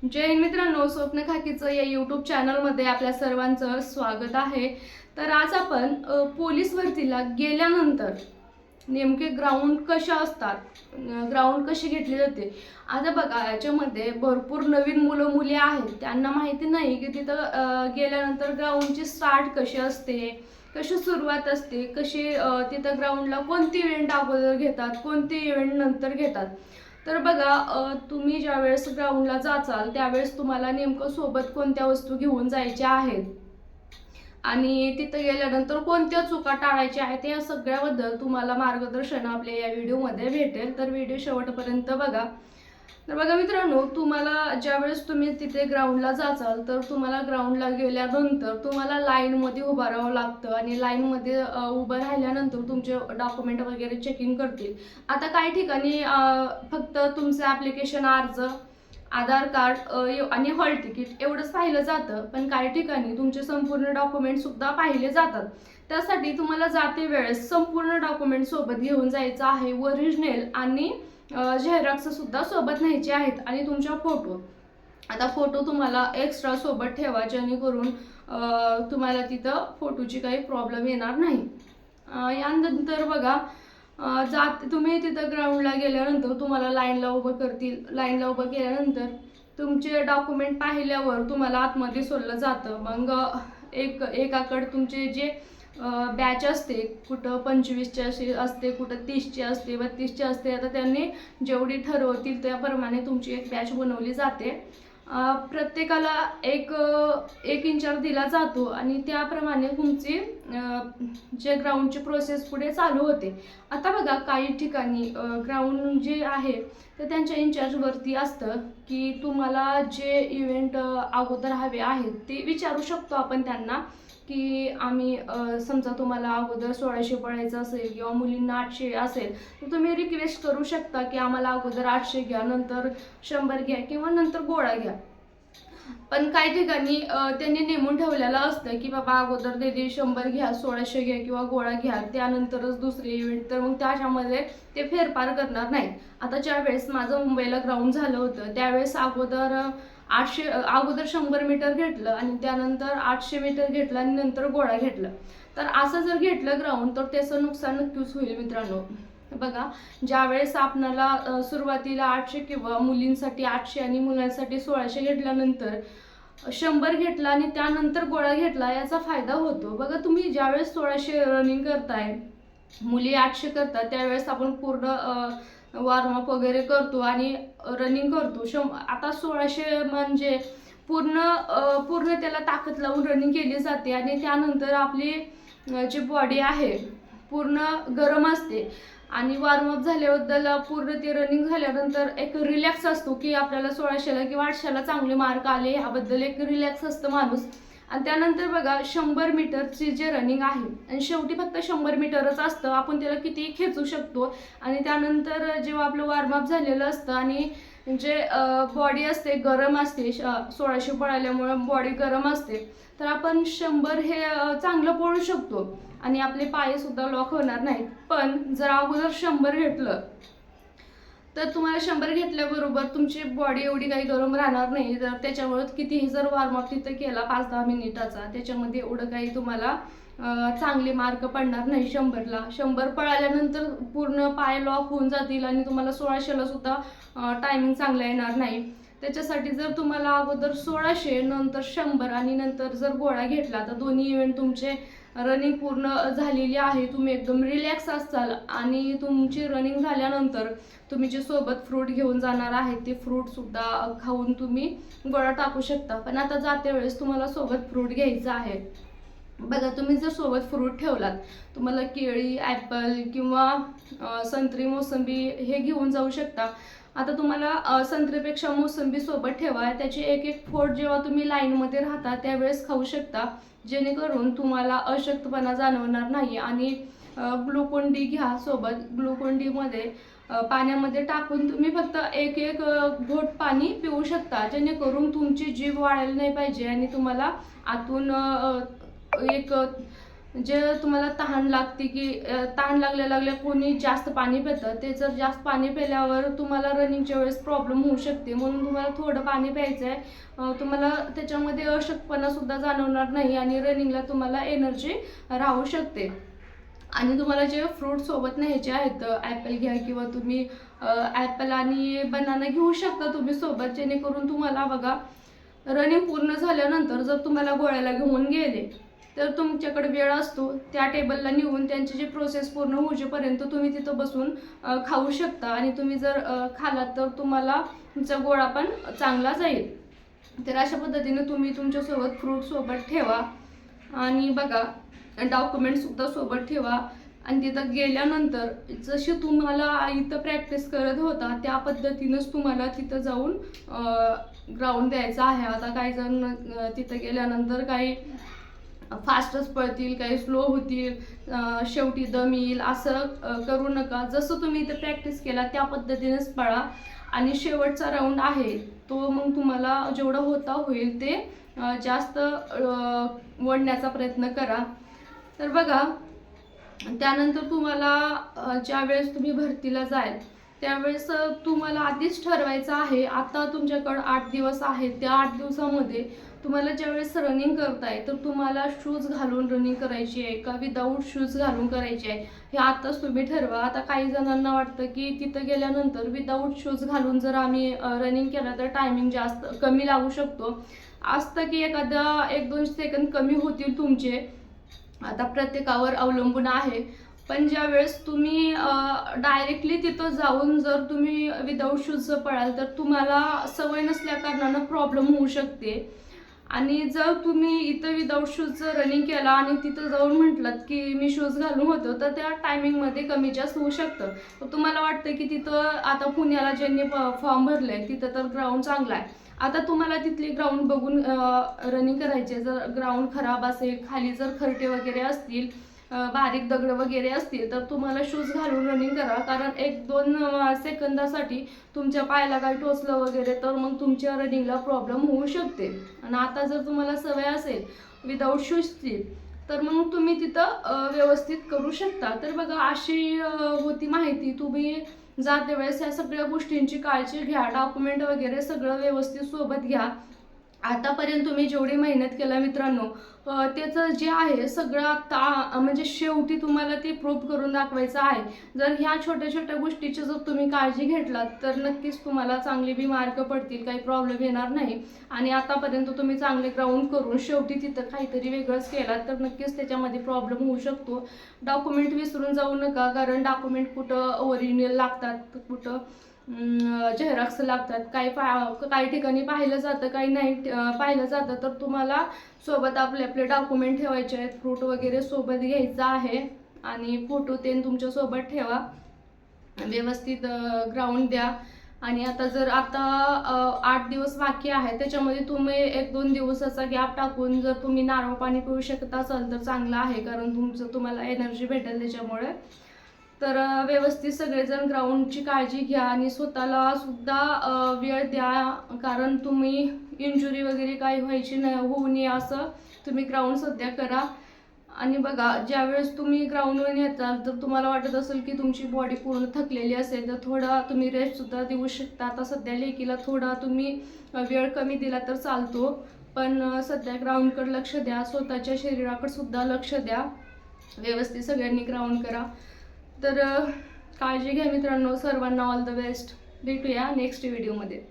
जय हिंद मित्रांनो, स्वप्न खाकीचं या यूट्यूब चॅनलमध्ये आपल्या सर्वांचं स्वागत आहे। तर आज आपण पोलीस भरतीला गेल्यानंतर नेमके ग्राउंड कशा असतात, ग्राउंड कशी घेतली जाते। आता बघा, याच्यामध्ये भरपूर नवीन मुलं मुली आहेत, त्यांना माहिती नाही की तिथं गेल्यानंतर ग्राउंडची स्टार्ट कशी असते, कशी सुरुवात असते, कशी तिथं ग्राउंडला कोणती इव्हेंट अगोदर घेतात, कोणती इव्हेंट नंतर घेतात। तर बघा, तुम्ही ज्यावेळेस ग्राउंडला जाचाल त्यावेळेस तुम्हाला नेमकं सोबत कोणत्या वस्तू घेऊन जायच्या आहेत आणि तिथं गेल्यानंतर कोणत्या चुका टाळायच्या आहेत या सगळ्याबद्दल तुम्हाला मार्गदर्शन आपल्या या व्हिडिओमध्ये भेटेल। तर व्हिडिओ शेवटपर्यंत बघा। तर बघा मित्रांनो, तुम्हाला ज्यावेळेस तुम्ही तिथे ग्राउंडला जाचाल तर तुम्हाला ग्राउंडला गेल्यानंतर तुम्हाला लाईनमध्ये उभं राहावं लागतं आणि लाईनमध्ये उभं राहिल्यानंतर तुमचे डॉक्युमेंट वगैरे चेकिंग करतील। आता काही ठिकाणी फक्त तुमचं ॲप्लिकेशन अर्ज, आधार कार्ड आणि हॉल तिकीट एवढंच पाहिलं जातं, पण काही ठिकाणी तुमचे संपूर्ण डॉक्युमेंटसुद्धा पाहिले जातात। त्यासाठी तुम्हाला जाते वेळेस संपूर्ण डॉक्युमेंट सोबत घेऊन जायचं आहे। ओरिजिनल आणि झेरॉक्स सुद्धा सोबत न्यायचे आहेत आणि तुमचा फोटो। आता फोटो तुम्हाला एक्स्ट्रा सोबत ठेवा, जेणेकरून तुम्हाला तिथं फोटोची काही प्रॉब्लेम येणार नाही। यानंतर बघा, तुम्ही तिथं ग्राउंडला गेल्यानंतर तुम्हाला लाईनला उभं करतील। लाईनला उभं केल्यानंतर तुमचे डॉक्युमेंट पाहिल्यावर तुम्हाला आतमध्ये सोडलं जातं। मग एकाकडे तुमचे जे बॅच असते, कुठं 25ची असते, कुठं 30ची असते, 32ची असते। आता त्यांनी जेवढी ठरवतील त्याप्रमाणे तुमची एक बॅच बनवली जाते। प्रत्येकाला एक इंचार्ज दिला जातो आणि त्याप्रमाणे तुमची जे ग्राउंडची प्रोसेस पुढे चालू होते। आता बघा, काही ठिकाणी ग्राउंड जे आहे तर त्यांच्या इंचार्जवरती असतं की तुम्हाला जे इव्हेंट अगोदर हवे आहेत ते विचारू शकतो आपण त्यांना की आम्ही समजा तुम्हाला अगोदर 1600 पळायचं असेल किंवा मुलींना 800 असेल तर तुम्ही रिक्वेस्ट करू शकता की आम्हाला अगोदर 800 घ्या, नंतर 100 घ्या किंवा नंतर गोळा घ्या। पण काही ठिकाणी त्यांनी नेमून ठेवलेलं असतं की बाबा अगोदर ते 100 घ्या, 1600 घ्या किंवा गोळा घ्या, त्यानंतरच दुसरे इव्हेंट। तर मग त्याच्यामध्ये ते फेरफार करणार नाहीत। आता ज्यावेळेस माझं मुंबईला ग्राउंड झालं होतं त्यावेळेस अगोदर 100 मीटर घेतलं आणि त्यानंतर 800 मीटर घेतलं आणि नंतर गोळा घेतलं। तर असं जर घेतलं ग्राउंड तर त्याचं नुकसान नक्कीच होईल मित्रांनो। बघा, ज्यावेळेस आपल्याला सुरुवातीला 800 किंवा मुलींसाठी 800 आणि मुलांसाठी 1600 घेतल्यानंतर 100 घेतला आणि त्यानंतर गोळा घेतला, याचा फायदा होतो। बघा, तुम्ही ज्यावेळेस 1600 रनिंग करताय, मुली 800 करतात, त्यावेळेस आपण पूर्ण वॉर्मअप वगैरे करतो आणि रनिंग करतो। आता 1600 म्हणजे पूर्ण त्याला ताकद लावून रनिंग केली जाते आणि त्यानंतर आपली जी बॉडी आहे पूर्ण गरम असते आणि वॉर्मअप झाल्याबद्दल पूर्ण ते रनिंग झाल्यानंतर एक रिलॅक्स असतो की आपल्याला 1600ला किंवा 800ला चांगले मार्क आले, ह्याबद्दल एक रिलॅक्स असतं माणूस। आणि त्यानंतर बघा, 100 मीटरची जे रनिंग आहे आणि शेवटी फक्त 100 मीटरच असतं, आपण त्याला कितीही खेचू शकतो। आणि त्यानंतर जेव्हा आपलं वॉर्मअप झालेलं असतं आणि जे बॉडी असते गरम असते, 1600 पळाल्यामुळे बॉडी गरम असते, तर आपण 100 हे चांगलं पळू शकतो आणि आपले पाय सुद्धा लॉक होणार नाहीत। पण जर अगोदर 100 घेतलं तर तुम्हाला 100 घेतल्याबरोबर तुमची बॉडी एवढी काही गरम राहणार नाही। तर त्याच्यामुळे कितीही जर वॉर्मअप तिथं केला 5-10 मिनिटाचा, त्याच्यामध्ये एवढं काही तुम्हाला चांगले मार्क पडणार नाही 100ला। 100 पळाल्यानंतर पूर्ण पाय लॉक होऊन जातील आणि तुम्हाला 1600ला सुद्धा टायमिंग चांगला येणार नाही। त्याच्यासाठी जर तुम्हाला अगोदर 1600 नंतर 100 आणि नंतर जर गोळा घेतला तर दोन्ही इव्हेंट तुमचे रनिंग पूर्ण झालेली आहे, तुम्ही एकदम रिलॅक्स असाल आणि तुमची रनिंग झाल्यानंतर तुम्ही जे सोबत फ्रूट घेऊन जाणार आहे ते फ्रूटसुद्धा खाऊन तुम्ही गोळा टाकू शकता। पण आता जाते वेळेस तुम्हाला सोबत फ्रूट घ्यायचं आहे। बघा, तुम्ही जर सोबत फ्रूट ठेवलात, तुम्हाला केळी, ॲपल किंवा संत्री, मोसंबी हे घेऊन जाऊ शकता। आता तुम्हाला संत्रीपेक्षा मोसंबी सोबत ठेवा, त्याची एक फोड जेव्हा तुम्ही लाईनमध्ये राहता त्यावेळेस खाऊ शकता, जेणेकरून तुम्हाला अशक्तपणा जाणवणार नाही। आणि ग्लुकोन डी घ्या सोबत। ग्लुकोन डीमध्ये पाण्यामध्ये टाकून तुम्ही फक्त एक घोट पाणी पिऊ शकता, जेणेकरून तुमची जीभ वाळायला नाही पाहिजे आणि तुम्हाला आतून एक जे तुम्हाला तहान लागते की तहान लागल्या कोणी जास्त पाणी पितं, ते जर जास्त पाणी पिल्यावर तुम्हाला रनिंगच्या वेळेस प्रॉब्लेम होऊ शकते. म्हणून तुम्हाला थोडं पाणी प्यायचं आहे. तुम्हाला त्याच्यामध्ये अशक्तपणा सुद्धा जाणवणार नाही आणि रनिंगला तुम्हाला एनर्जी राहू शकते. आणि तुम्हाला जे फ्रूट सोबत न्यायचे आहेत, ॲपल घ्या किंवा तुम्ही ॲपल आणि बनाना घेऊ शकता तुम्ही सोबत, जेणेकरून तुम्हाला बघा रनिंग पूर्ण झाल्यानंतर जर तुम्हाला गोळ्याला घेऊन गेले तर तुमच्याकडे वेळ असतो, त्या टेबलला नेऊन त्यांची जी प्रोसेस पूर्ण होईपर्यंत तुम्ही तिथं बसून खाऊ शकता. आणि तुम्ही जर खालात तर तुम्हाला तुमचा गोळा पण चांगला जाईल. तर अशा पद्धतीने तुम्ही तुमच्यासोबत फ्रूट सोबत ठेवा आणि बघा डॉक्युमेंटसुद्धा सोबत ठेवा. आणि तिथं गेल्यानंतर जशी तुम्हाला इथं प्रॅक्टिस करत होता त्या पद्धतीनंच तुम्हाला तिथं जाऊन ग्राउंड द्यायचा आहे. आता काही जण तिथं गेल्यानंतर काही फास्टच पळतील, काही स्लो होतील, शेवटी दम येईल, असं करू नका. जसं तुम्ही इथं प्रॅक्टिस केला त्या पद्धतीनेच पळा. आणि शेवटचा राऊंड आहे तो मग तुम्हाला जेवढं होता होईल ते जास्त ओढण्याचा प्रयत्न करा. तर बघा त्यानंतर तुम्हाला ज्यावेळेस तुम्ही भरतीला जाल त्यावेळेस तुम्हाला आधीच ठरवायचं आहे. आता तुमच्याकडं 8 दिवस आहेत, त्या 8 दिवसामध्ये तुम्हाला ज्यावेळेस रनिंग करताय तर तुम्हाला शूज घालून रनिंग करायची आहे का विदाऊट शूज घालून करायची आहे, हे आताच तुम्ही ठरवा. आता काही जणांना वाटतं की तिथं गेल्यानंतर विदाऊट शूज घालून जर आम्ही रनिंग केलं तर टायमिंग जास्त कमी लागू शकतो. असतं की एखादा 1-2 सेकंद कमी होतील तुमचे, आता प्रत्येकावर अवलंबून आहे. पण ज्या वेळेस तुम्ही डायरेक्टली तिथं जाऊन जर तुम्ही विदाऊट शूज पळाल तर तुम्हाला सवय नसल्या कारणानं प्रॉब्लेम होऊ शकते. आणि जर तुम्ही इथं विदाऊट शूजचं रनिंग केला आणि तिथं जाऊन म्हटलात की मी शूज घालून होतो तर त्या टायमिंगमध्ये कमी जास्त होऊ शकतं. तुम्हाला वाटतं की तिथं आता पुण्याला ज्यांनी फॉर्म भरले तिथं तर ग्राउंड चांगला आहे, आता तुम्हाला तिथली ग्राउंड बघून रनिंग करायचे. जर ग्राउंड खराब असेल, खाली जर खरटे वगैरे असतील, बारीक दगड वगैरे असतील तर तुम्हाला शूज घालून रनिंग करा. कारण 1-2 सेकंदासाठी तुमच्या पायाला काही टोचलं वगैरे तर मग तुमच्या रनिंगला प्रॉब्लेम होऊ शकते. आणि आता जर तुम्हाला सवय असेल विदाऊट शूजची तर मग तुम्ही तिथं व्यवस्थित करू शकता. तर बघा अशी होती माहिती. तुम्ही जाते वेळेस या सगळ्या गोष्टींची काळजी घ्या, डॉक्युमेंट वगैरे सगळं व्यवस्थित सोबत घ्या. आतापर्यंत तुम्ही जेवढी मेहनत केला मित्रांनो त्याचं जे आहे सगळं आता म्हणजे शेवटी तुम्हाला ते प्रूव्ह करून दाखवायचं आहे. जर ह्या छोट्या छोट्या गोष्टीची जर तुम्ही काळजी घेतलात तर नक्कीच तुम्हाला चांगले बी मार्क पडतील, काही प्रॉब्लेम येणार नाही. आणि आतापर्यंत तुम्ही चांगले ग्राउंड करून शेवटी तिथं काहीतरी वेगळंच केलात तर नक्कीच त्याच्यामध्ये प्रॉब्लेम होऊ शकतो. डॉक्युमेंट विसरून जाऊ नका, कारण डॉक्युमेंट कुठं ओरिजिनल लागतात, कुठं झेरॉक्स लागतात, काही ठिकाणी पाहिलं जातं, काही नाही पाहिलं जातं. तर तुम्हाला सोबत आपले आपले डॉक्युमेंट ठेवायचे आहेत, फ्रूट वगैरे सोबत घ्यायचा आहे आणि फोटो ते तुमच्या सोबत ठेवा. व्यवस्थित ग्राउंड द्या. आणि आता जर 8 दिवस बाकी आहे त्याच्यामध्ये तुम्ही 1-2 दिवसाचा गॅप टाकून जर तुम्ही नारळ पाणी पिऊ शकत असाल तर चांगलं आहे, कारण तुम्हाला एनर्जी भेटेल त्याच्यामुळे. तर व्यवस्थित सगळेजण ग्राउंडची काळजी घ्या आणि स्वतःला सुद्धा वेळ द्या, कारण तुम्ही इंजुरी वगैरे काही व्हायची नाही, होऊ नये असं तुम्ही ग्राउंड सध्या करा. आणि बघा ज्यावेळेस तुम्ही ग्राउंडवर येताल तर तुम्हाला वाटत असेल की तुमची बॉडी पूर्ण थकलेली असेल तर थोडा तुम्ही रेस्टसुद्धा देऊ शकता. आता सध्या लेकीला थोडा तुम्ही वेळ कमी दिला तर चालतो, पण सध्या ग्राउंडकडे लक्ष द्या, स्वतःच्या शरीराकडे सुद्धा लक्ष द्या. व्यवस्थित सगळ्यांनी ग्राउंड करा. तर काळजी घ्या मित्रांनो, सर्वांना ऑल द बेस्ट. भेटूया नेक्स्ट व्हिडिओमध्ये.